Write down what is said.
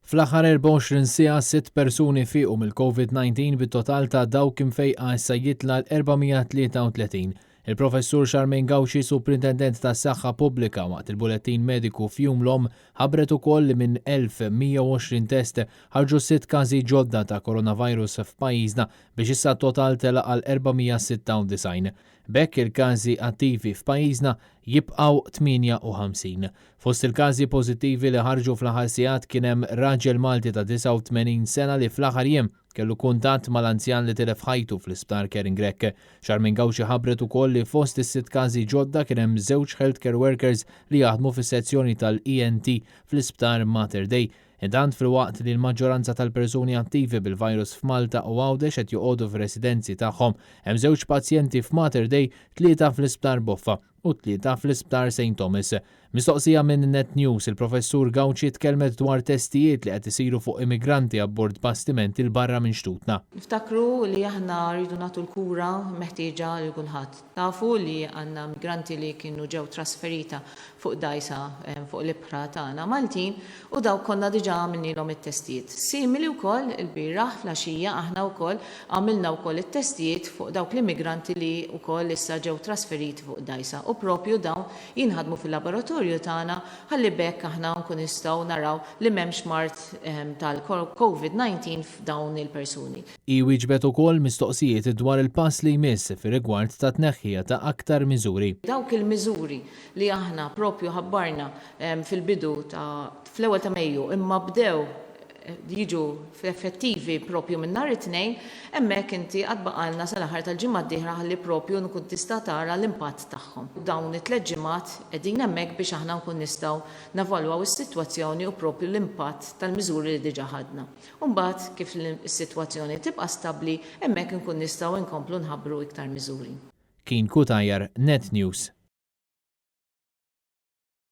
Fl-aħħar 24 siegħa 6 persuni fiequ mill-COVID-19 bit-total ta' dawk imfejqa issa jitla l-433. Il-professur Charmaine Gawxi, Superintendent tas-Saħħa Pubblika waqt il-bulettin mediku f'jum l-om, ħabbret ukoll li minn 1120 test ħarġu 6 każi ġodda ta' coronavirus f'pajjiżna biex issa total tela għal 496. Bekk il-każi attivi f'pajjiżna jibqgħu 58. Fost il-każi pożittivi li ħarġu fl-aħħar sigħat kien hemm raġel Malti ta' 89 sena li fl-aħħar jiem kellu kuntatt mal-anzjan li tilef ħajtu fl-isptar Kering Grek. Charmaine Gawxi ħabbret ukoll li fost is-6 każi ġodda kien hemm żewġ healthcare workers li jaħdmu fis-sezzjoni tal-ENT fl-isptar Mater Dei. Intant fil-waqt li l-maġġoranza tal-persuni attivi bil-virus f'Malta u Għawdex qed joqogħdu f'residenzi tagħhom, hemm żewġ pazjenti f'Mater Dei, 3 fl-isptar Boffa u 3 fl-isptar St. Thomas. Mistoqsija minn Net News, il-professur Gawxi tkellmet dwar testijiet li qed isiru fuq immigranti abbord bastimenti l barra minn xtutna. Niftakru li aħna rridu nagħtu l-kura meħtieġa lil kulħadd. Tafu li għandna migranti li kienu ġew trasferita fuq dajsa fuq l-ibħra tagħna Maltin u daw konna diġà għamilnilhom it-testijiet. Simili wkoll il-bieraħ flaxija aħna wkoll għamilna wkoll it-testijiet fuq dawk l-immigranti li wkoll issa ġew trasferiti fuq dajsa u propju dawn jinħadmu fil-laboratorju tagħna ħalli bekk aħna nkun nistgħu naraw li m'hemmx mart tal-COVID-19 f'dawn il-persuni. Wieġbet ukoll mistoqsijiet dwar il-pass li jmiss fir-rigward ta' tneħħija ta' aktar miżuri. Dawk il-miżuri li aħna propju ħabbarna fil-bidu fl-ewwel ta' Mejju imma bdew jiġu effettivi propju minn nhar it-tnejn, hemmhekk inti qatt baqalna sal-aħħar tal-ġimgħa d-dieħla ħalli propju nkun tista' tara l-impatt tagħhom. Dawn it-tliet ġimgħat qegħdin hemmhekk biex aħna nkun nistgħu navalwaw is-sitwazzjoni u propju l-impatt tal-miżuri li diġà ħadna. U mbagħad kif is-sitwazzjoni tibqa' stabbli, hemmhekk nkun nistgħu nkomplu nħabbru iktar miżuri. Kien Kutajer, Net News.